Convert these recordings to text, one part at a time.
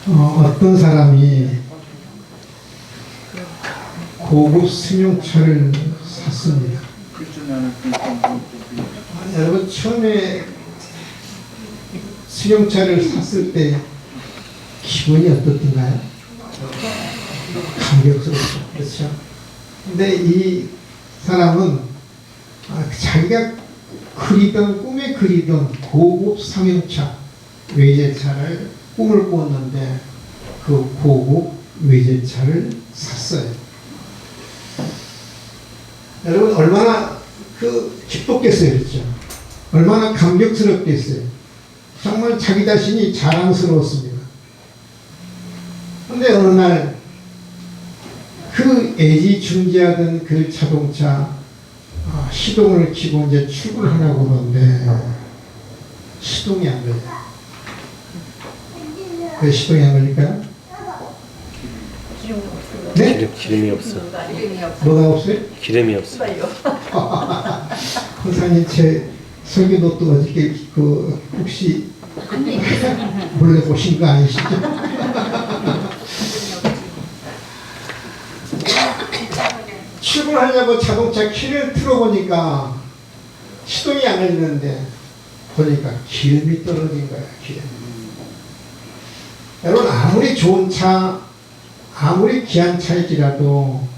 어떤 사람이 고급 승용차를 샀습니다. 여러분 처음에 승용차를 샀을 때 기분이 어떻던가요? 감격스럽죠. 그렇죠? 근데 이 사람은 자기가 꿈에 그리던 고급 승용차, 외제차를 꿈을 꾸었는데 그 고급 외제차를 샀어요. 여러분 얼마나 기뻤겠어요, 그렇죠? 얼마나 감격스럽겠어요. 정말 자기 자신이 자랑스러웠습니다. 그런데 어느 날 그 애지중지하던 그 자동차 시동을 켜고 이제 출근하려고 그러는데 시동이 안 걸려요. 왜 시동이 안 걸릴까요? 네? 기름이 없어. 뭐가 없어요? 기름이 없어. 선생님 제 설교도 어저께 혹시 몰래 보신 거 아니시죠? 출근하려고 자동차 키를 틀어보니까 시동이 안 걸리는데 보니까 기름이 떨어진 거야. 기름. 여러분 아무리 좋은 차, 아무리 귀한 차일지라도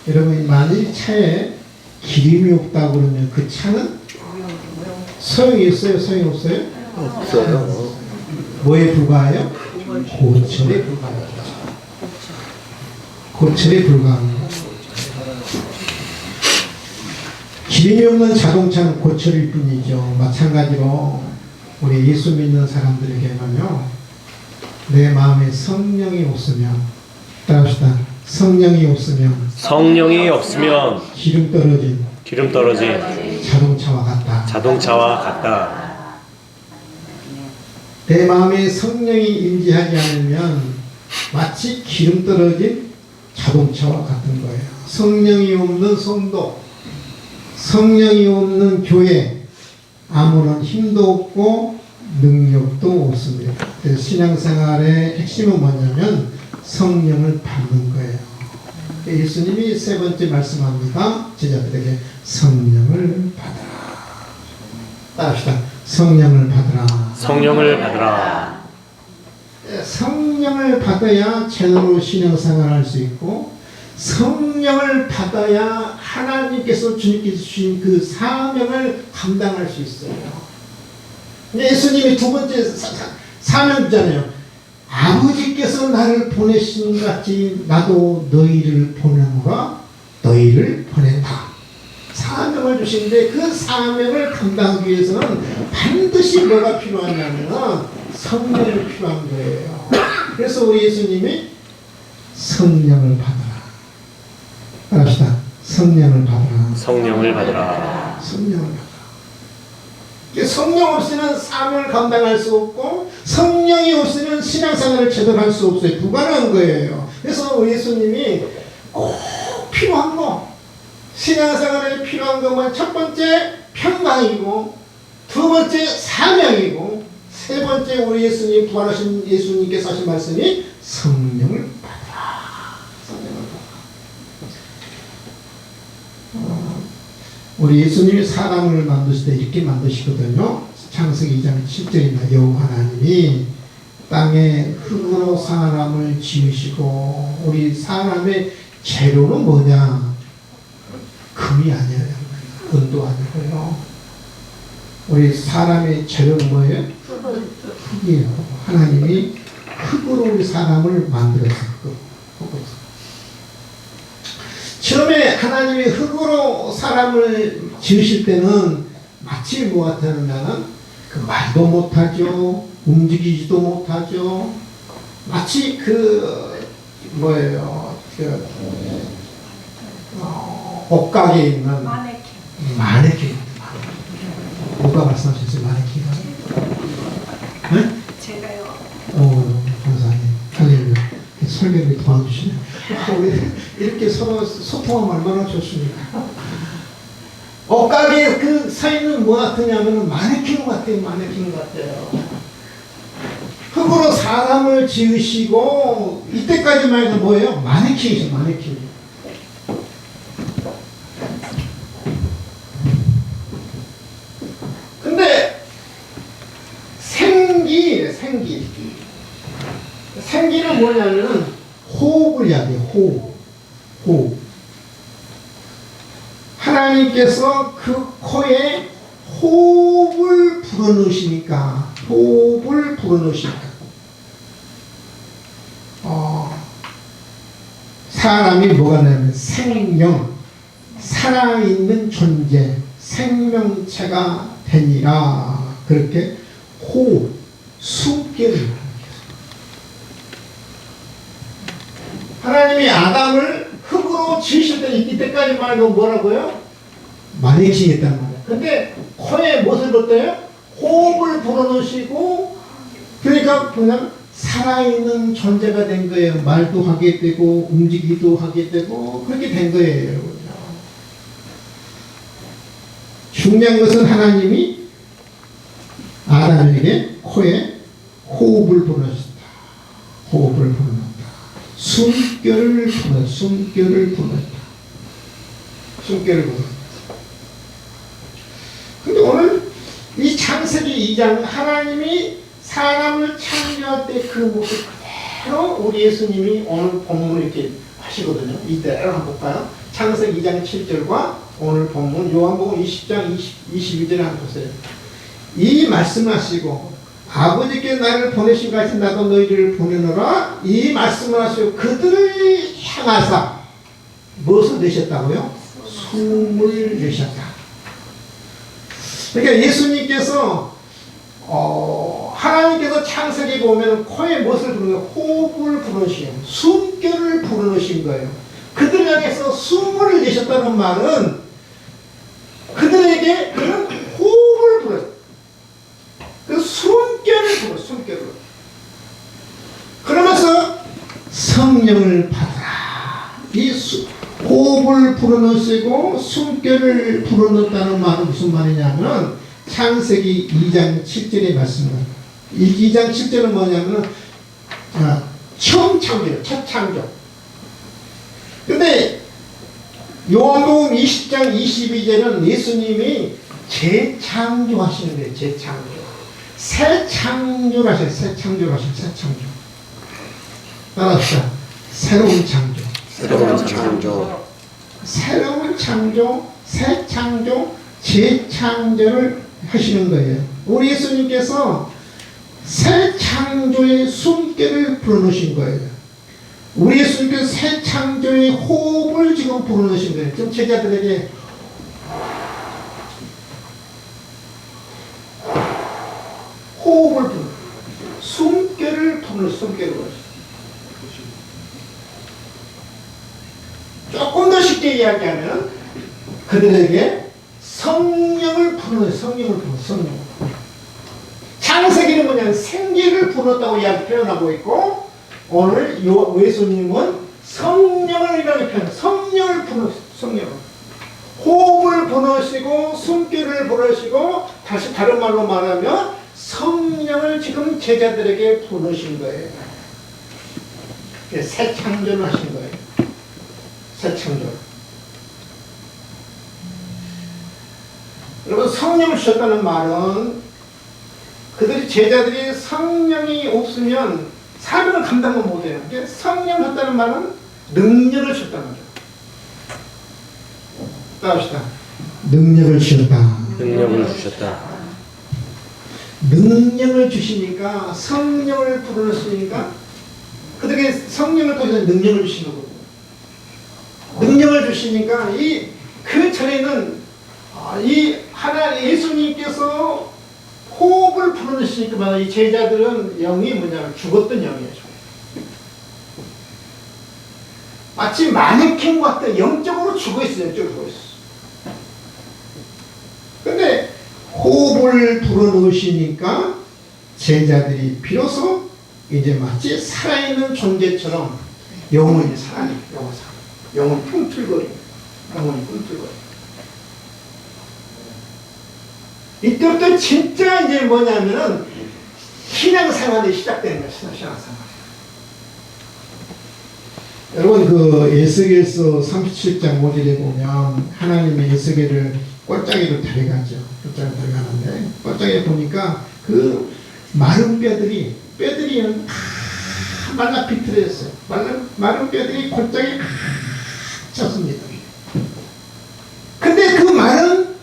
여러분 만일 차에 기름이 없다고 그러면 그 차는 소용이 있어요? 소용이 없어요? 없어요. 뭐에 불과해요? 고철에 불과해요. 고철에 불과합니다. 기름이 없는 자동차는 고철일 뿐이죠. 마찬가지로 우리 예수 믿는 사람들에게는요, 내 마음에 성령이 없으면, 따라합시다. 성령이 없으면 기름 떨어진 자동차와 같다. 내 마음에 성령이 임재하지 않으면 마치 기름 떨어진 자동차와 같은 거예요. 성령이 없는 성도, 성령이 없는 교회, 아무런 힘도 없고 능력도 없습니다. 그래서 신앙생활의 핵심은 뭐냐면 성령을 받는 거예요. 예수님이 세 번째 말씀합니다. 제자들에게 성령을 받으라. 따라합시다. 성령을 받으라. 성령을 받아야 제대로 신앙생활을 할 수 있고, 성령을 받아야 하나님께서 주님께서 주신 그 사명을 감당할 수 있어요. 예수님이 두 번째 사명 주잖아요. 아버지께서 나를 보내신 같이 나도 너희를 보내노라. 너희를 보낸다. 사명을 주시는데 그 사명을 감당하기 위해서는 반드시 뭐가 필요하냐면 성령이 필요한 거예요. 그래서 우리 예수님이 성령을 받아라. 합시다. 성령을 받아라. 성령을 받으라. 성령 없이는 사명을 감당할 수 없고, 성령이 없으면 신앙생활을 제대로 할 수 없어요. 불가능한 거예요. 그래서 예수님이 꼭 필요한 거, 신앙생활에 필요한 것만 첫 번째 평강이고, 두 번째 사명이고, 세 번째 우리 예수님 부활하신 예수님께서 하신 말씀이 성령을 받아라. 성령을 받아라. 우리 예수님이 사람을 만드실 때 이렇게 만드시거든요. 창세기 2장 7절입니다. 여호와 하나님이 땅에 흙으로 사람을 지으시고, 우리 사람의 재료는 뭐냐? 금이 아니에요. 은도 아니고요. 우리 사람의 재료는 뭐예요? 흙이에요. 하나님이 흙으로 우리 사람을 만들었어요. 흙으로. 처음에 하나님이 흙으로 사람을 지으실 때는 마치 뭐 같았냐면 말도 못하죠. 움직이지도 못하죠. 마치 옷가게에 있는 마네킹. 누가 말씀하셨어요? 마네킹? 네? 제가요. 감사해요. 할렐루야. 설교를 도와주시네. 이렇게 서로 소통하면 얼마나 좋습니까? 옷가게에 서 있는 뭐 같으냐면 마네킹 같아요. 흙으로 사람을 지으시고 이때까지만 해도 뭐예요? 마네킹이죠, 마네킹. 근데 생기는 뭐냐면은 호흡을 해야 돼요. 호흡. 하나님께서 그 코에 호흡을 불어넣으시니까 사람이 뭐가 되냐면 생명, 살아있는 존재, 생명체가 되니라. 그렇게 호흡, 숨결을 하나님이 아담을 흙으로 지으실 때 이때까지 말고 뭐라고요? 마네킹했단 말이에요. 근데 코에 무엇을 넣었대요? 호흡을 불어넣으시고, 그러니까 그냥 살아있는 존재가 된 거예요. 말도 하게 되고 움직이기도 하게 되고 그렇게 된 거예요. 중요한 것은 하나님이 아담에게 코에 호흡을 불어넣었다. 숨결을 불어넣었다. 근데 오늘 이 창세기 2장 하나님이 사람을 창조할 때 그 모습 그대로 우리 예수님이 오늘 본문을 이렇게 하시거든요. 이대로 한번 볼까요? 창세기 2장 7절과 오늘 본문 요한복음 20장 22절에 한번 보세요. 이 말씀하시고 아버지께 나를 보내신 같이 나도 너희를 보내노라. 이 말씀을 하시고 그들을 향하사 무엇을 내셨다고요? 숨을 내셨다. 그러니까 예수님께서 하나님께서 창세기 보면 코에 무엇을 부르는 거예요? 호흡을 불어넣으신, 숨결을 불어넣으신 거예요. 그들 향해서 숨을 내셨다는 말은 그들에게 그런 호흡을 불어넣었어요. 그 숨결을 불어넣었어요. 숨결을. 그러면서 성령을 받아라. 이 호흡을 불어넣으시고 숨결을 불어넣었다는 말은 무슨 말이냐면 창세기 2장 7절의 말씀입니다. 2장 7절은 뭐냐면 처음 창조예요. 첫 창조. 근데 요한복음 20장 22절은 예수님이 재창조하시는 거예요. 재창조. 새 창조를 하셔요. 새 창조. 따라합시다. 새로운 창조. 새 창조, 재창조를 하시는 거예요. 우리 예수님께서 새 창조의 숨결을 불어넣으신 거예요. 우리 예수님께서 새 창조의 호흡을 지금 불어넣으신 거예요. 지금 제자들에게 호흡을 불어, 숨결을 불어넣으신. 조금 더 쉽게 이야기하면 그들에게 성령을 불어넣어요. 성령. 창세기는 뭐냐 생기를 불어넣었다고 이야기 표현하고 있고 오늘 예수님은 성령을 이렇게 표현해요. 성령을 불어넣으시고 성령을. 호흡을 불어넣으시고 숨결을 불어넣으시고 다시 다른 말로 말하면 성령을 지금 제자들에게 불어넣으신 거예요. 새 창조를 하신 거예요. 새 창조. 여러분 성령을 주셨다는 말은 그들이 제자들이 성령이 없으면 사명을 감당을 못해요. 성령을 줬다는 말은 능력을 주셨다는 거죠. 따라합시다. 능력을 주셨다. 능력을 주시니까 성령을 불어넣으시니까 그들에게 성령을 통해서 능력을 주시는 거고 능력을 주시니까 그 전에는 예수님께서 호흡을 불어넣으시니까 이 제자들은 영이 뭐냐면 죽었던 영이에요. 마치 마네킹 같은 영적으로 죽어있어요. 근데 호흡을 불어넣으시니까 제자들이 비로소 이제 마치 살아있는 존재처럼 영혼이 살아요. 영혼이 꿈틀거리고 이때부터 진짜 이제 뭐냐면은 신앙생활이 시작되는 거예요. 신앙생활. 여러분 그 에스겔서 37장 5절에 보면 하나님의 에스겔을 꼴짝이로 데려가죠. 꼴짝이로 데려가는데 꼴짝이에 보니까 그 마른 뼈들이 다 말라 비틀어졌어요. 마른 뼈들이 골짜기에 찼습니다. 근데 그 마른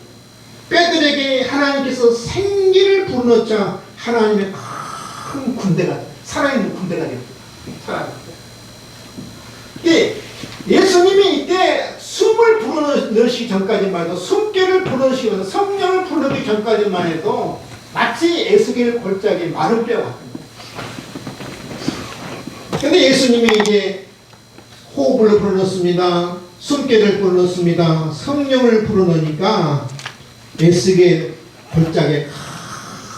뼈들에게 하나님께서 생기를 불어넣자 하나님의 큰 군대가 살아있는 군대가 되었습니다. 예수님이 이때 숨을 불어넣으시기 전까지만 해도 숨결을 불어넣으시면서 성령을 불어넣기 전까지만 해도 마치 에스겔 골짜기 마른 뼈 같은 거예요. 근데 예수님이 이제 호흡을 불어넣습니다. 숨결을 불어넣습니다. 성령을 불어넣으니까 에스겔 골짜기에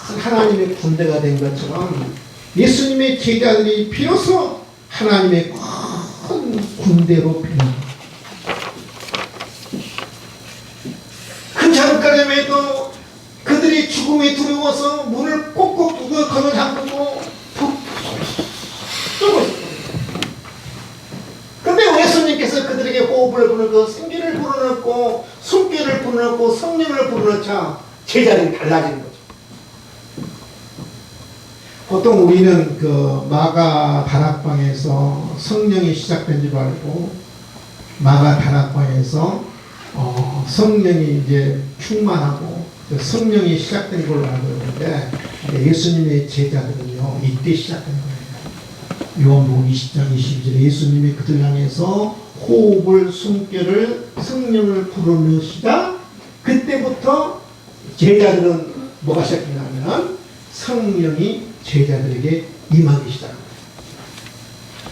큰 하나님의 군대가 된 것처럼 예수님의 제자들이 비로소 하나님의 큰 군대로 변합니다. 그 전까지만 해도 그들이 죽음에 두려워서 문을 꼭꼭 두고 걸어 잠그고 쏘고 있었거든요. 근데 예수님께서 그들에게 호흡을 불어넣고 생기를 불어넣고 숨결을 불어넣고 성령을 불어넣자 제자들이 달라지는 거죠. 보통 우리는 그 마가 다락방에서 성령이 시작된 줄 알고 마가 다락방에서 성령이 이제 충만하고 성령이 시작된 걸로 알고 있는데 예수님의 제자들은요 이때 시작된 거예요. 요한복음 20장 22절에 예수님이 그들 향해서 호흡을 숨결을 성령을 불어넣으시다 그때부터 제자들은 뭐가 시작되냐면 성령이 제자들에게 임하기 시작합니다.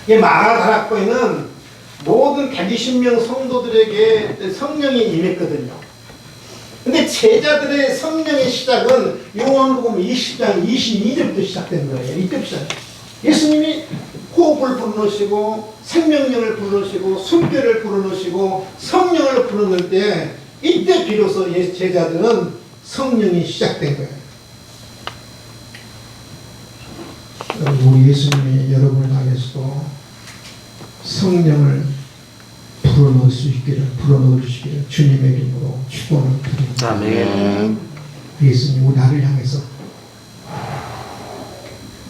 이 마가 다락방에는 모든 120명 성도들에게 성령이 임했거든요. 근데 제자들의 성령의 시작은 요한복음 20장 22절부터 시작된 거예요. 이때부터 시작해요. 예수님이 호흡을 불어넣으시고 생명력을 불어넣으시고 숨결을 불어넣으시고 성령을 불어넣을 때 이때 비로소 제자들은 성령이 시작된 거예요. 우리 예수님이 여러분을 향해서도 성령을 불어넣을 수 있기를 불어넣을 주시기를 주님의 이름으로 축원을 드립니다. 아멘. 예수님 우리 나를 향해서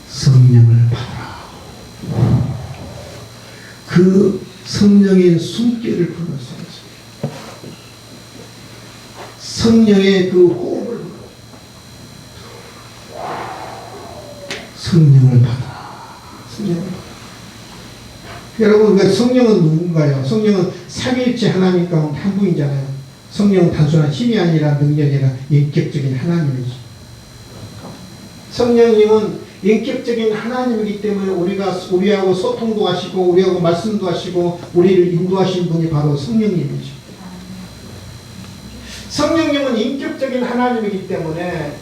성령을 받아라. 그 성령의 숨결을 불어넣으세요. 성령의 그 호흡을 성령을 받아라. 성령을 받아라. 여러분, 성령은 누군가요? 성령은 삼위일체 하나님 가운데 한 분이잖아요. 성령은 단순한 힘이 아니라 능력이 아니라 인격적인 하나님이죠. 성령님은 인격적인 하나님이기 때문에 우리하고 소통도 하시고 우리하고 말씀도 하시고 우리를 인도하신 분이 바로 성령님이죠. 성령님은 인격적인 하나님이기 때문에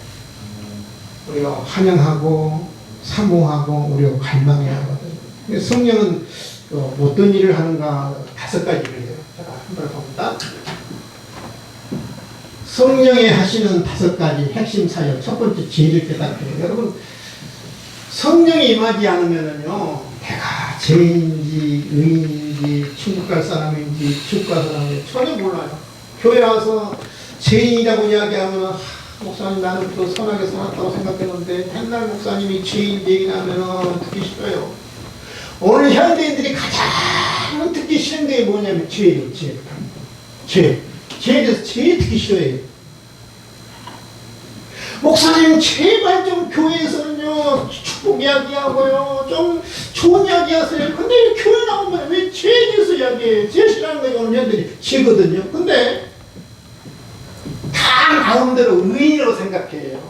우리가 환영하고 사모하고 우리가 갈망해야 하거든요. 성령은 어떤 일을 하는가 5가지 일을 해요. 자, 한번 봅니다. 성령이 하시는 5가지 핵심 사역. 첫 번째, 죄를 깨닫게 해요. 여러분, 성령이 임하지 않으면요, 내가 죄인인지 의인인지 천국 갈 사람인지 지옥 갈 사람인지 전혀 몰라요. 교회 와서 죄인이라고 이야기하면 목사님 나는 또 선하게 살았다고 생각했는데 맨날 목사님이 죄인 얘기하면 듣기 싫어요. 오늘 현대인들이 가장 듣기 싫은 게 뭐냐면 죄예요. 죄에 대해서 제일 듣기 싫어해요. 목사님 제발 좀 교회에서는요 축복 이야기하고요 좀 좋은 이야기 하세요. 근데 교회 나오면 왜 죄에 대해서 이야기해요? 제일 싫어하는 게 오늘 현대인들이 죄거든요. 근데 다 나름대로 의인으로 생각해요.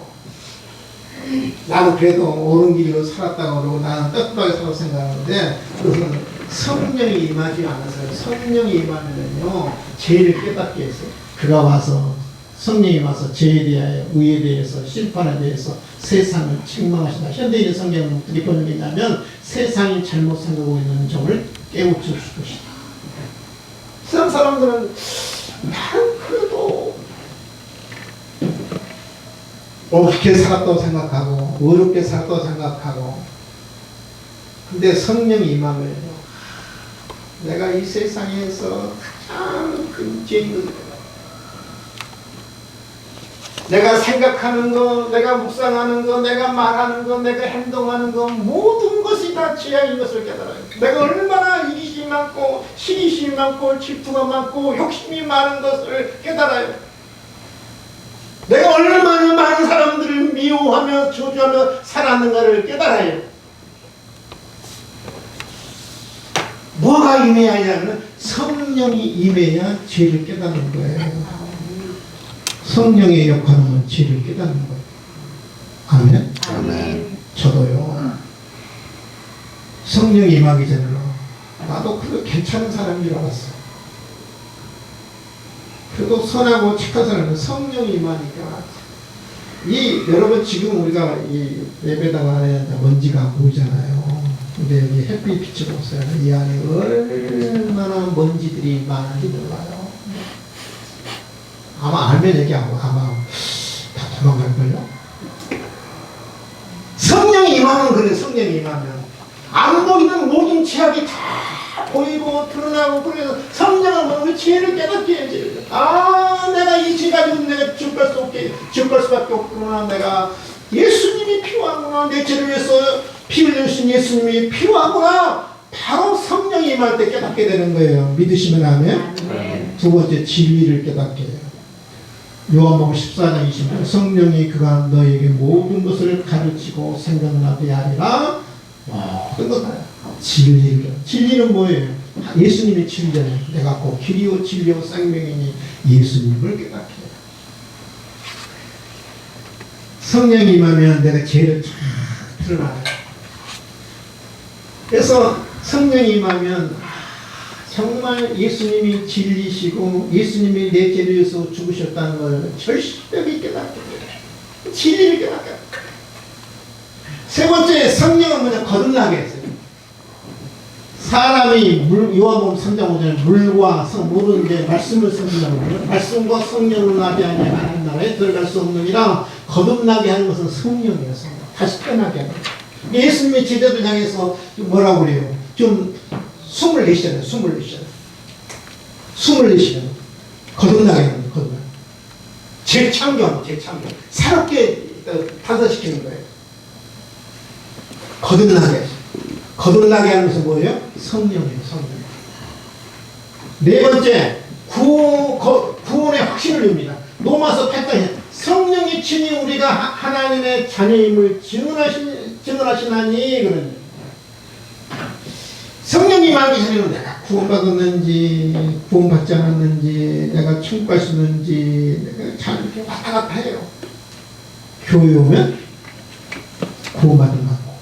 나는 그래도 옳은 길로 살았다고 그러고 나는 떳떳하게 살았다고 생각하는데 그것은 성령이 임하지 않아서요. 성령이 임하면요 죄를 깨닫게 해서 그가 와서 성령이 와서 죄에 대하여 의에 대해서 심판에 대해서 세상을 책망하신다. 현대인의 성경은 어떻게 번역했냐면 세상이 잘못 생각하고 있는 점을 깨우쳐 줄 것이다. 세상 사람들은 나는 그래도 옳게 살았다고 생각하고 어렵게 살았다고 생각하고, 근데 성령이 임하면 내가 이 세상에서 가장 큰 죄인들, 내가 생각하는 거, 내가 묵상하는 거, 내가 말하는 거, 내가 행동하는 거, 모든 것이 다 죄악인 것을 깨달아요. 내가 얼마나 이기심이 많고 시기심이 많고 질투가 많고 욕심이 많은 것을 깨달아요. 내가 얼마나 많은 사람들을 미워하며 저주하며 살았는가를 깨달아요. 뭐가 임해야 하냐면 성령이 임해야 죄를 깨닫는 거예요. 성령의 역할은 죄를 깨닫는 거예요. 아멘? 아멘. 저도요, 성령이 임하기 전에 나도 그래도 괜찮은 사람인 줄 알았어. 그래도 선하고 착한 사람은 성령이 임하니까, 여러분 지금 우리가 이 예배당 안에 먼지가 보이잖아요. 근데 여기 햇빛 비추고 있어요. 이 안에 얼마나 먼지들이 많은지 몰라요. 아마 알면 얘기하고 아마 다 도망갈걸요? 성령이 임하면 그래. 성령이 임하면 안 보이는 모든 죄악이 다 보이고 드러나고, 그래서 성령을 보면 죄를 깨닫게 해야지. 아, 내가 이 죄 가지고 내가 죽을 수밖에 없구나. 내가 예수님이 필요하구나. 내 죄를 위해서 피 흘리신 예수님이 필요하구나. 바로 성령이 임할 때 깨닫게 되는 거예요. 믿으시면 하면. 두 번째, 진리를 깨닫게 해요. 요한복음 14장 20절, 성령이 그가 너에게 모든 것을 가르치고 생각나게 하리라. 모든 것 진리를. 진리는 뭐예요? 예수님이 진리잖아요. 내가 곧 길이요 진리요 생명이니 예수님을 깨닫게 해요. 성령이 임하면 내가 죄를 쫙 드러나요. 그래서 성령이 임하면 정말 예수님이 진리시고 예수님이 내 죄를 위해서 죽으셨다는 걸 절실하게 깨닫게 돼요. 진리를 깨닫게 돼요. 세 번째, 성령은 뭐냐? 거듭나게 했어요. 사람이 요한복음 3장 5절에 물과 물은 이제 말씀을 선진하는 말씀과 성령을 나비하니 하나님 나라에 들어갈 수 없느니라. 거듭나게 하는 것은 성령이에요. 성령. 다시 태어나게 하는 거예요. 예수님의 제자들 향해서 뭐라고 그래요? 좀 숨을 내쉬잖아요. 숨을 내쉬면 거듭나게 하는 거예요. 거듭나게. 재창조하는 거예요. 재창조. 새롭게 탄생시키는 거예요. 거듭나게 하는 것은 뭐예요? 성령이에요. 성령. 네 번째, 구원의 확신을 줍니다. 로마서 8장 성령이 친히 우리가 하나님의 자녀임을 증언하시나니 그러니, 성령이 임하기 전에는 내가 구원받았는지 구원받지 않았는지, 내가 천국 갈 수 있는지 내가 잘 이렇게 왔다 갔다 해요. 교회 오면 구원받은 것 같고,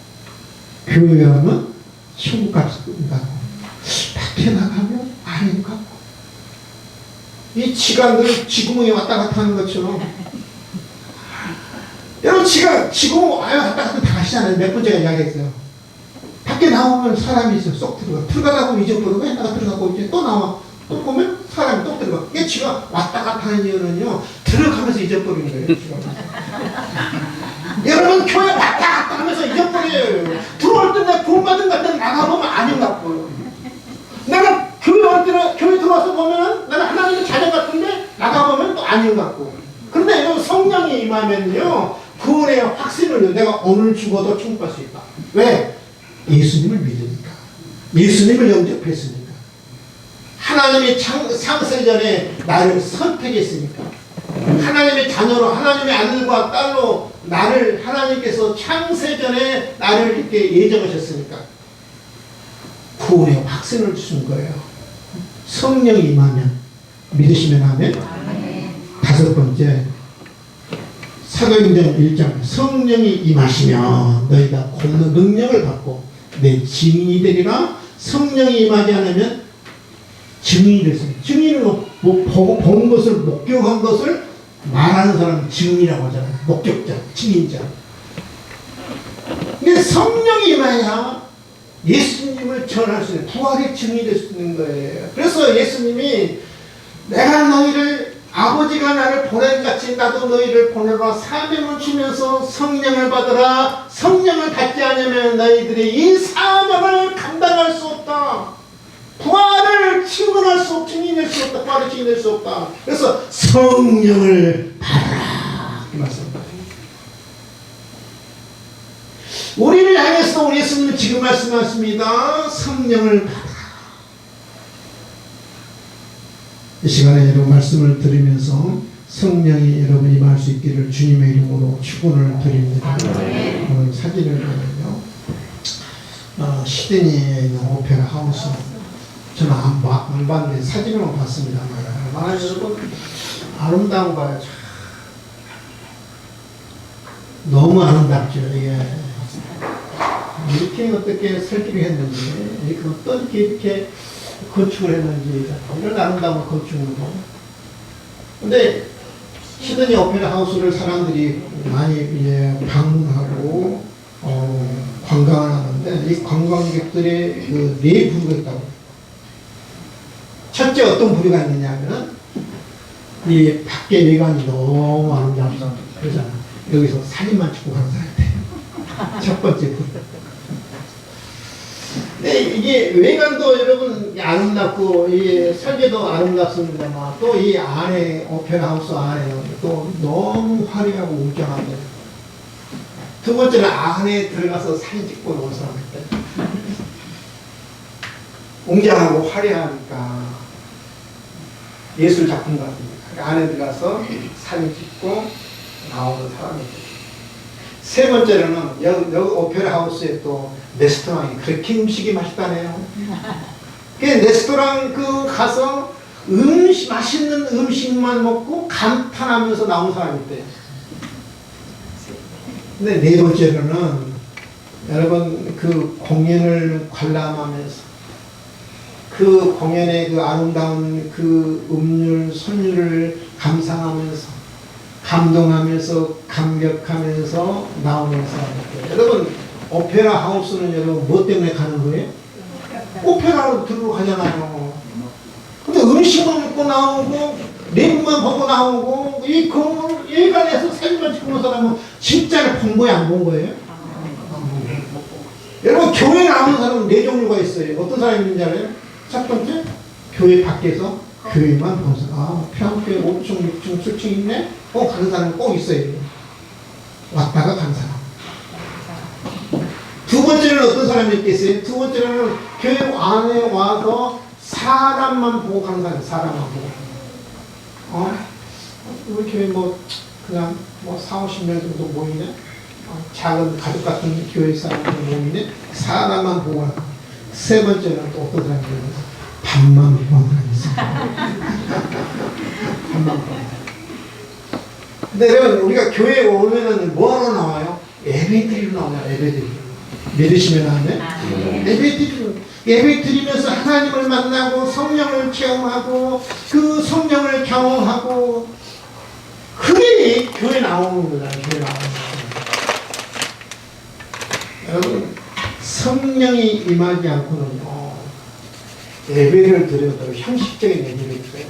교회 오면 천국 갈 수 있는 것 같고, 밖에 나가면 아닌 것 같고, 이 지가 지구멍에 왔다 갔다 하는 것처럼. 여러분, 지구멍 왔다 갔다 다 하시잖아요. 몇 번째가 이야기했어요. 밖에 나오면 사람이 있어. 쏙 들어가다 보면 잊어버리고, 했다가 들어가고, 이제 또 나와. 또 보면 사람이 또 들어가. 이게 지가 왔다 갔다 하는 이유는요, 들어가면서 잊어버리는 거예요. 여러분, 교회 왔다 갔다 하면서 잊어버려요. 들어올 때 내가 구원받은 것 같은데 나가보면 아닌 것 같고요. 내가 교회 들어와서 보면은 내가 하나님의 자녀 같은데 나가보면 또 아닌 것 같고. 그런데 여러분, 성령이 임하면요, 구원의 확신을, 내가 오늘 죽어도 천국 갈 수 있다. 왜? 예수님을 믿으니까. 예수님을 영접했으니까. 하나님이 창세전에 나를 선택했으니까. 하나님의 자녀로, 하나님의 아들과 딸로 나를 하나님께서 창세전에 나를 이렇게 예정하셨으니까 구원의 확신을 주신 거예요. 성령이 임하면, 믿으시면 하면. 다섯 번째, 사도행전 1장, 성령이 임하시면 너희가 곧 능력을 받고 내 증인이 되리라. 성령이 임하지 않으면 증인이 됐어요. 증인은 본 것을, 목격한 것을 말하는 사람은 증인이라고 하잖아요. 목격자, 증인자. 근데 성령이 임해야 예수님을 전할 수 있는, 부활의 증인이 될 수 있는 거예요. 그래서 예수님이 내가 너희를 아버지가 나를 보낸같이 나도 너희를 보내라 사명을 주면서 성령을 받으라. 성령을 받지 않으면 너희들이 이 사명을 감당할 수 없다. 부활을 증언할 수 없다. 증인할 수 없다. 부활을 증인할 수 없다. 그래서 성령을 받으라 이 말씀입니다. 우리를 향해서 우리 예수님은 지금 말씀하십니다. 성령을 받으라. 이 시간에 여러분 말씀을 들으면서 성령이 여러분 임할 수 있기를 주님의 이름으로 축원을 드립니다. 오늘 사진을 보면요, 시드니에 있는 오페라 하우스, 저는 안 봤는데 사진으로 봤습니다. 얼마나 여러분 아름다운 거예요. 너무 아름답죠. 이게 이렇게 어떻게 설계를 했는지, 이렇게 어떻게 이렇게 건축을 했는지, 이런 아름다운 건축으로. 근데 시드니 오페라 하우스를 사람들이 많이 이제 방문하고 관광을 하는데, 이 관광객들의 그 네 부류가 있다고. 첫째 어떤 부류가 있느냐면 이 밖에 외관이 너무 아름답다 그러잖아. 여기서 사진만 찍고 가는 사람들. 첫 번째 부류. 네, 이게 외관도 여러분 아름답고 이 설계도 아름답습니다만 또 이 안에 오페라 하우스 안에는 또 너무 화려하고 웅장하고, 두 번째는 안에 들어가서 사진 찍고 온 사람들. 웅장하고 화려하니까 예술 작품 같습니다. 안에 들어가서 사진 찍고 나오는 사람이죠. 세 번째로는 여기 오페라 하우스에 또 레스토랑이 그렇게 음식이 맛있다네요. 그 레스토랑 가서 맛있는 음식만 먹고 감탄하면서 나온 사람이 있대요. 근데 네 번째로는 여러분 그 공연을 관람하면서 그 공연의 그 아름다운 그 음률, 선율을 감상하면서 감동하면서 감격하면서 나오는 사람들. 여러분 오페라 하우스는 여러분 뭐 때문에 가는 거예요? 오페라로 들으러 가잖아요. 근데 음식만 먹고 나오고 내부만 보고 나오고 이 건물 예관에서 사진만 찍고 온 사람은 진짜를 본 거예요? 안 본 거예요? 여러분 교회 나오는 사람은 네 종류가 있어요. 어떤 사람이 있는지 알아요? 첫 번째, 교회 밖에서 교회만 보는 사람. 평교회 5층, 6층, 7층 있네? 가는 사람은 꼭 있어요. 왔다가 간 사람. 두 번째는 어떤 사람이 있겠어요? 두 번째는 교회 안에 와서 사람만 보고 가는 사람. 사람만 보고. 우리 교회 그냥 4, 50명 정도 모이네? 작은 가족 같은 교회 사람들 모이네? 사람만 보고 가는 사람. 세 번째는 또 어떤 사람이 있어요? 밥만 보고 가는 사람. 밥만 보고. 근데 여러분 우리가 교회에 오면은 뭐하러 나와요? 예배드리러 나와요. 예배드리러. 믿으시면 하면 예배 드리면서 하나님을 만나고 성령을 체험하고 그 성령을 경험하고, 그게 교회 나오는 거잖아요. 교회 나오는 거. 여러분 성령이 임하지 않고는요, 예배를 드려도 형식적인 예배를 드려요.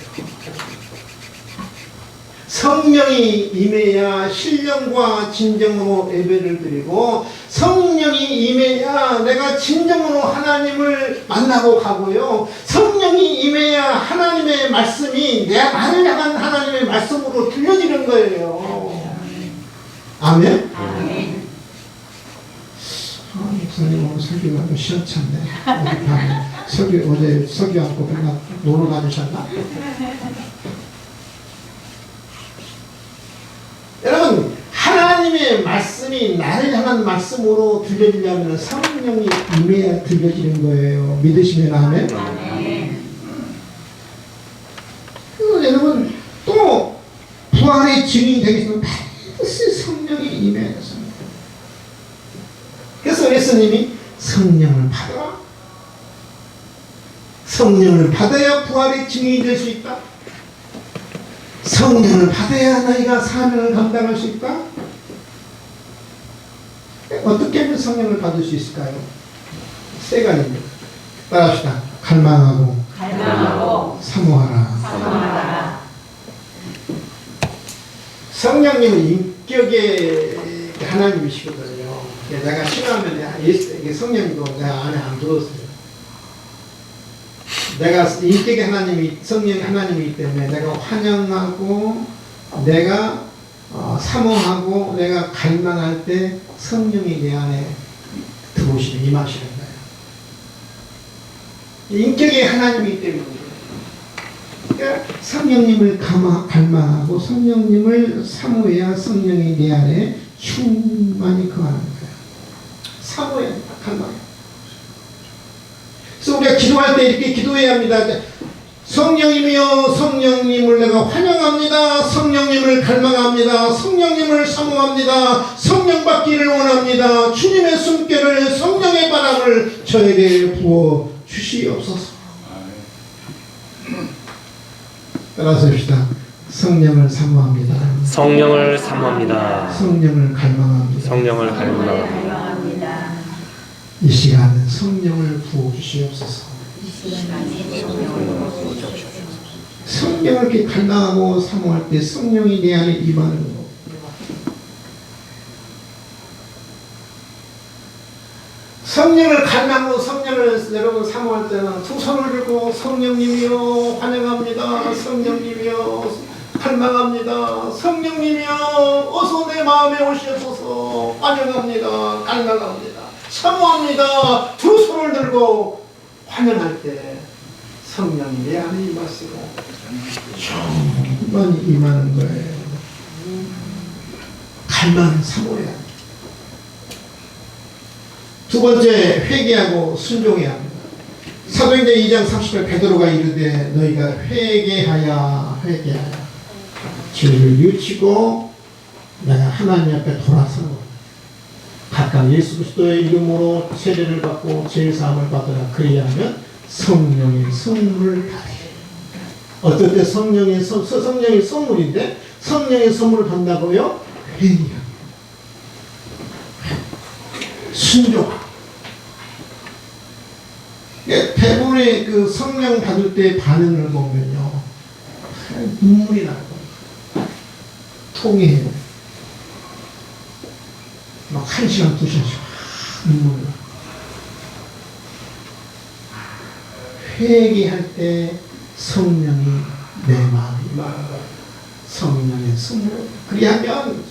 성령이 임해야 신령과 진정으로 예배를 드리고, 성령이 임해야 내가 진정으로 하나님을 만나고 가고요, 성령이 임해야 하나님의 말씀이 나를 향한 하나님의 말씀으로 들려지는 거예요. 아멘? 목사님 오늘 설교가 좀 시원찮네. 어제 설교 않고 맨날 놀러 다니셨나? 여러분 하나님의 말씀이 나를 향한 말씀으로 들려지려면 성령이 임해야 들려지는 거예요. 믿으시면 아멘? 그리고 여러분 또 부활의 증인이 되겠으면 반드시 성령이 임해야 돼요. 그래서 예수님이 성령을 받아라. 성령을 받아야 부활의 증인이 될 수 있다. 성령을 받아야 너희가 사명을 감당할 수 있다. 어떻게 하면 성령을 받을 수 있을까요? 세 가지입니다. 따라합시다. 갈망하고 사모하라. 성령님은 인격의 하나님이시거든요. 내가 신앙하면 이게 성령이고 내가 안에 안 들었어요. 내가 인격의 하나님이 성령 하나님이기 때문에 내가 환영하고 내가 사모하고 내가 갈망할 때 성령이 내 안에 들어오시는 임하시는 거예요. 인격의 하나님이기 때문에 그러니까 성령님을 갈망하고 성령님을 사모해야 성령이 내 안에 충만히 거하는 거예요. 사모해야 합니다. 갈망해야. 그래서 우리가 기도할 때 이렇게 기도해야 합니다. 성령님이여 성령님을 내가 환영합니다. 성령님을 갈망합니다. 성령님을 사모합니다. 성령 받기를 원합니다. 주님의 숨결을 성령의 바람을 저에게 부어 주시옵소서. 따라서 합시다. 성령을 사모합니다. 성령을 사모합니다. 성령을 갈망합니다. 성령을 갈망합니다. 이 시간은 성령을 부어 주시옵소서. 성령을 이렇게 갈망하고 사모할 때 성령이 내 안에 임하는 거. 성령을 갈망하고 성령을 여러분 사모할 때는 두 손을 들고 성령님이여 환영합니다. 성령님이여 갈망합니다. 성령님이여 어서 내 마음에 오시옵소서. 환영합니다. 갈망합니다. 사모합니다. 두 손을 들고 환영할 때 성령이 내 안에 임하시고 충만히 임하는 거예요. 갈망 사모해야 합니다. 두 번째 회개하고 순종해야 합니다. 사도행전 2장 30절 베드로가 이르되 너희가 회개하여 죄를 뉘우치고 내가 하나님 앞에 돌아서는 것 각각 예수 그리스도의 이름으로 세례를 받고 죄 사함을 받으라. 그리하면 성령의 선물을 받으라. 어떨 때 성령의 선물인데 성령의 선물을 받는다고요? 회개합니다. 순종. 대부분의 그 성령 받을 때 반응을 보면요, 눈물이 날 겁니다. 통해요. 막 1시간, 2시간씩 눈물이 나. 회개할 때 성령이 내 마음에 임하는 거예요. 성령의 선물. 그리하면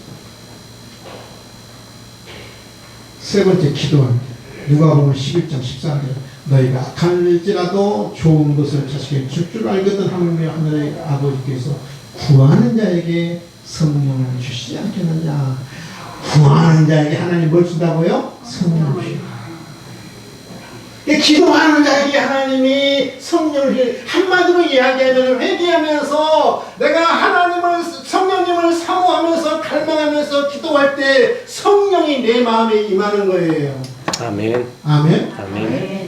세 번째 기도합니다. 누가복음 11장 13절 너희가 악할지라도 좋은 것을 자식에게 줄 줄 알거든 하물며 하늘의 아버지께서 구하는 자에게 성령을 주시지 않겠느냐. 구하는 자에게 하나님 뭘 준다고요? 성령을 주시다. 기도하는 자에게 하나님이 성령을 한마디로 이야기하면 회개하면서 내가 하나님을 성령님을 사모하면서 갈망하면서 기도할 때 성령이 내 마음에 임하는 거예요. 아멘. 아멘. 아멘.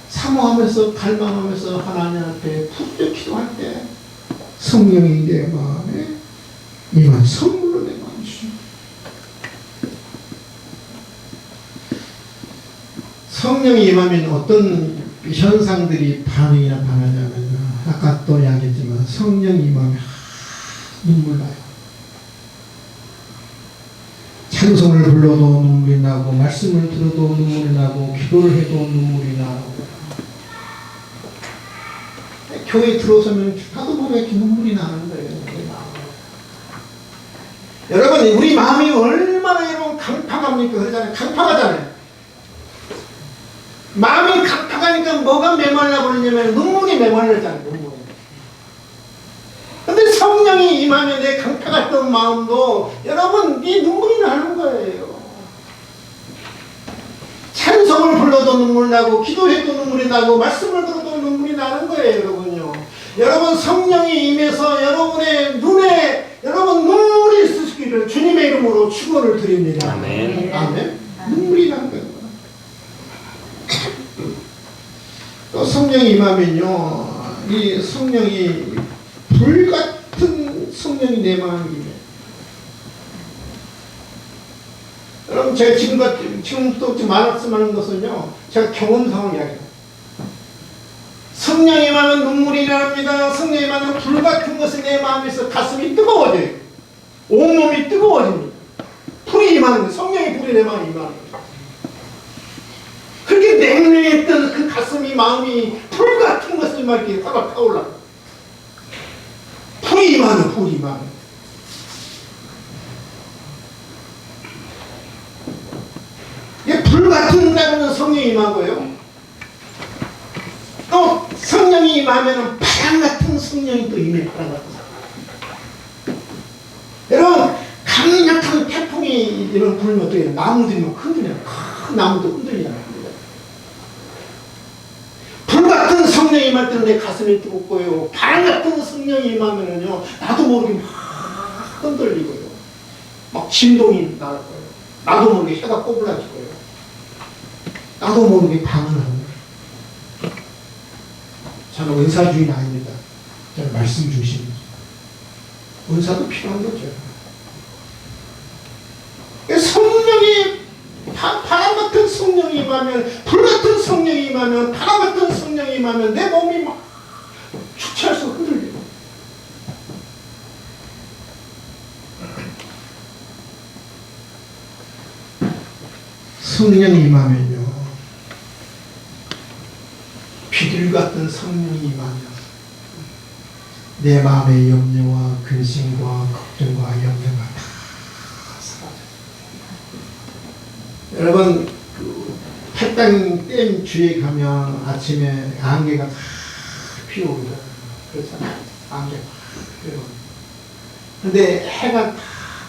사모하면서 갈망하면서 하나님 앞에 푹 기도할 때 성령이 내 마음에 임한 선물로 내 마음에 주십니다. 성령이 임하면 어떤 현상들이 반응이 나타나냐면 아까 또 이야기했지만 성령이 임하면 눈물 나요. 찬송을 불러도 눈물이 나고 말씀을 들어도 눈물이 나고 기도를 해도 눈물이 나고 교회에 들어서면 하도 보면 이렇게 눈물이 나는 거예요. 여러분 우리 마음이 얼마나 여러분 강팍합니까? 그러잖아요. 강팍하잖아요. 마음이 강팍하니까 뭐가 메말라 버리냐면 눈물이 메말라잖아요. 눈물이. 근데 성령이 임하면 내 강팍했던 마음도 여러분 이 눈물이 나는 거예요. 찬송을 불러도 눈물 나고 기도해도 눈물이 나고 말씀을 들어도 눈물이 나는 거예요. 여러분요. 여러분 성령이 임해서 여러분의 눈에 여러분 눈물이 있으시기를 주님의 이름으로 축원을 드립니다. 아멘. 아멘. 눈물이 나는 거예요. 또 성령이 임하면요, 이 성령이 불같은 성령이 내 마음에 임해요. 여러분 제가 지금부터 말씀하는 것은요 제가 경험상을 이야기해요. 성령이 임하면 눈물이 납니다. 성령이 임하면 불 같은 것이 내 마음에서 가슴이 뜨거워져요. 온몸이 뜨거워집니다. 불이 임하는 거예요. 성령의 불이 내 마음에 임하는 거예요. 그렇게 냉랭했던 그 가슴이 마음이 불 같은 것이 막 이렇게 활활 타올라. 불이 임하는 불이 임하는. 이게 불 같은 자는 성령이 임하고요. 또 성령이 임하면 바람 같은 성령이 또 임해. 바람 같은 성령. 여러분 강력한 태풍이 이런 불면 어떻게 해요? 나무들이 막 흔들려요. 큰 나무도 흔들리잖아요. 불 같은 성령이 임할 때는 내 가슴이 뜨겁고요. 바람 같은 성령이 임하면은요, 나도 모르게 막 흔들리고요. 막 진동이 날 거예요. 나도 모르게 혀가 꼬불라지고요. 나도 모르게 방언하는 거예요. 저는 은사주의는 아닙니다. 저는 말씀 주십니다. 은사도 필요한 거죠. 성령이 바람 같은 성령이 임하면, 불 같은 성령이 임하면, 바람 같은 성령이 임하면 내 몸이 막 주체해서 흔들려요. 성령이 임하면요, 비둘 같은 성령이 임하면 내 마음의 염려와 근심과 걱정과 염려가 다 사라져요. 여러분, 그 팔당 댐 주위에 가면 아침에 안개가 다 피어오르잖아요. 그렇잖아요. 안개가 다 피어오르고. 근데 해가 다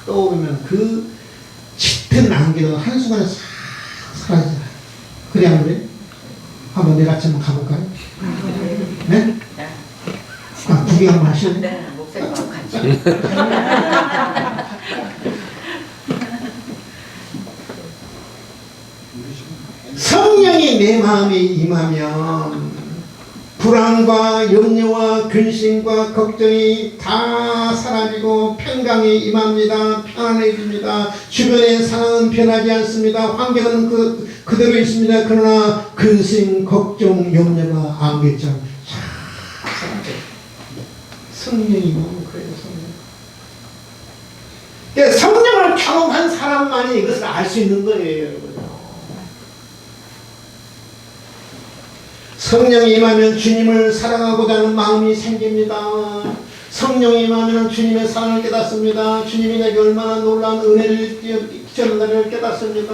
떠오르면 그 짙은 안개도 한순간에 싹 사라지잖아요. 그래 안 그래? 한번 내일 아침 한번 가볼까요? 네? 아, 구경 한번 하실래요? 네, 목사님하고 같이. 성령이 내 마음에 임하면 불안과 염려와 근심과 걱정이 다 사라지고 평강이 임합니다. 편안해집니다. 주변의 상황은 변하지 않습니다. 환경은 그대로 있습니다. 그러나 근심, 걱정, 염려가 안개처럼 사라져요. 성령이 임하면 그래요. 성령. 성령을 경험한 사람만이 이것을 알 수 있는 거예요, 여러분. 성령이 임하면 주님을 사랑하고자 하는 마음이 생깁니다. 성령이 임하면 주님의 사랑을 깨닫습니다. 주님이 내게 얼마나 놀라운 은혜를 끼쳤는가를 깨닫습니다.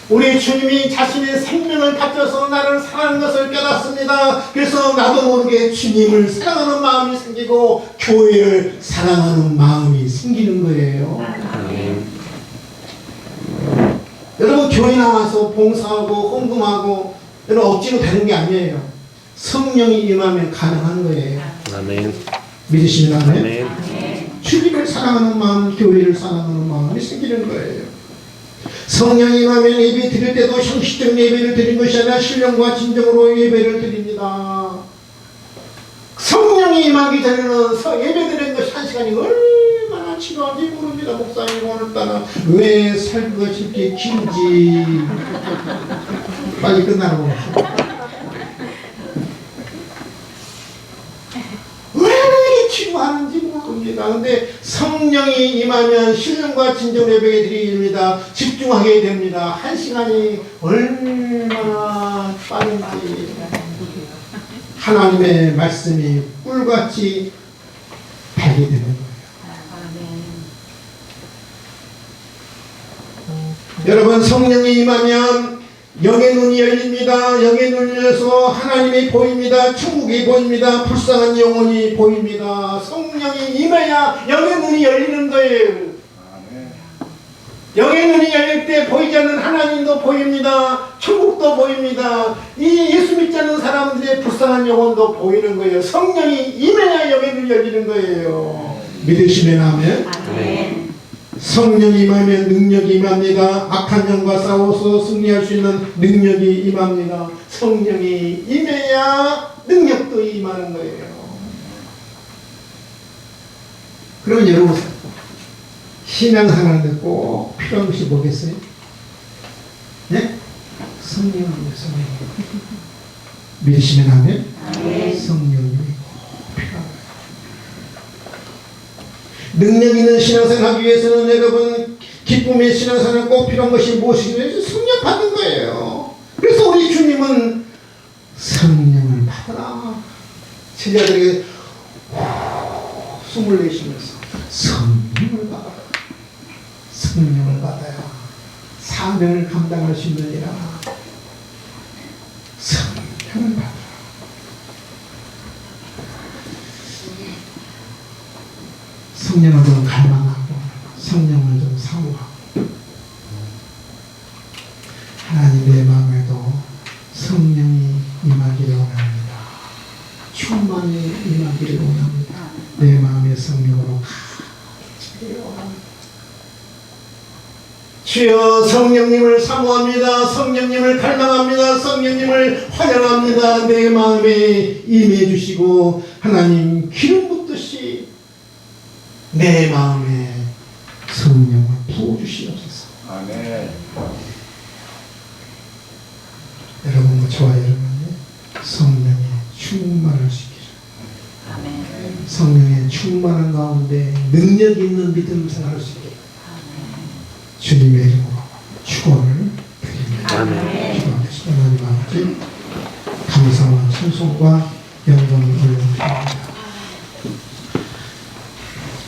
우리 주님이 자신의 생명을 바쳐서 나를 사랑하는 것을 깨닫습니다. 그래서 나도 모르게 주님을 사랑하는 마음이 생기고 교회를 사랑하는 마음이 생기는 거예요. 여러분, 교회 나와서 봉사하고 헌금하고 여러분 억지로 되는 게 아니에요. 성령이 임하면 가능한 거예요. 아멘. 믿으시면 아멘. 아멘. 주님을 사랑하는 마음, 교회를 사랑하는 마음이 생기는 거예요. 성령이 임하면 예배 드릴 때도 형식적 예배를 드린 것이 아니라 신령과 진정으로 예배를 드립니다. 성령이 임하기 전에는 예배 드리는 것이 한 시간이 얼마나 지루한지 모릅니다. 목사님 오늘따라 왜 설교가 이렇게 긴지 빨리 끝나라고. 왜 이렇게 지루하는지 모릅니다. 근데 성령이 임하면 신령과 진정 예배에 드립니다. 집중하게 됩니다. 한 시간이 얼마나 빠른지 하나님의 말씀이 꿀같이 달게 되는 거예요. 여러분, 성령이 임하면 영의 눈이 열립니다. 영의 눈이 열려서 하나님이 보입니다. 천국이 보입니다. 불쌍한 영혼이 보입니다. 성령이 임해야 영의 눈이 열리는 거예요. 영의 눈이 열릴 때 보이지 않는 하나님도 보입니다. 천국도 보입니다. 이 예수 믿지 않는 사람들의 불쌍한 영혼도 보이는 거예요. 성령이 임해야 영의 눈이 열리는 거예요. 믿으시면 아멘. 아멘. 성령이 임하면 능력이 임합니다. 악한 영과 싸워서 승리할 수 있는 능력이 임합니다. 성령이 임해야 능력도 임하는 거예요. 그러면 여러분, 신앙생활하는데 꼭 필요한 것이 뭐겠어요? 네? 성령이요, 성령. 믿으시면 하면 아멘. 성령님이 필요합니다. 능력 있는 신앙생활 하기 위해서는 여러분 기쁨의 신앙생활은 꼭 필요한 것이 무엇이냐면 성령 받는 거예요. 그래서 우리 주님은 성령을 받아라. 제자들에게 숨을 내쉬면서 성령을 받아라. 성령을 받아야 사명을 감당할 수 있느니라. 성령을 받아라. 성령을 좀 갈망하고 성령을 좀 사모하고 하나님 내 마음에도 성령이 임하기를 원합니다. 충만히 임하기를 원합니다. 내 마음의 성령으로 가득 원합니다. 주여 성령님을 사모합니다. 성령님을 갈망합니다. 성령님을 환영합니다. 내 마음에 임해 주시고 하나님 기름 붓듯이 내 마음에 성령을 부어주시옵소서. 아멘. 여러분과 저와 여러분의 성령에 충만할 수 있기를. 아멘. 성령의 충만한 가운데 능력 있는 믿음 생활할 수 있기를 주님의 이름으로 축원을 드립니다. 아멘. 축원하시고 하나님 아버지 감사와 찬송과 영광을 올려드립니다.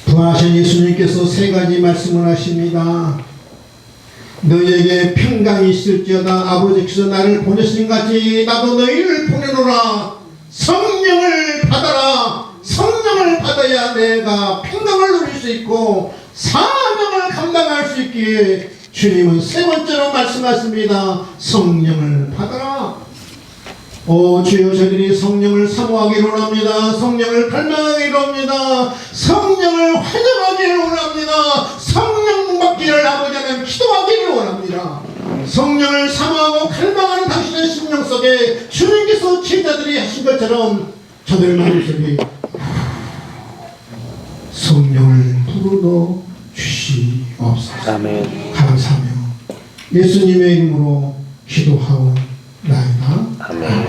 부활하신 예수님께서 세 가지 말씀을 하십니다. 너희에게 평강이 있을지어다. 아버지께서 나를 보내신 같이 나도 너희를 보내노라. 성령을 받아라. 성령을 받아야 내가 평강을 누릴 수 있고 사명을 감당할 수 있기에 주님은 세 번째로 말씀하십니다. 성령을 받아라. 오 주여 저희들이 성령을 사모하기를 원합니다. 성령을 갈망하기를 원합니다. 성령을 환영하기를 원합니다. 성령 받기를 아버지 하나님 기도하기를 원합니다. 성령을 사모하고 갈망하는 당신의 심령 속에 주님께서 제자들이 하신 것처럼 저들 마음속에 성령을 불어넣어 주시옵소서. 아멘. 감사하며 예수님의 이름으로 기도하오나이다. 아멘.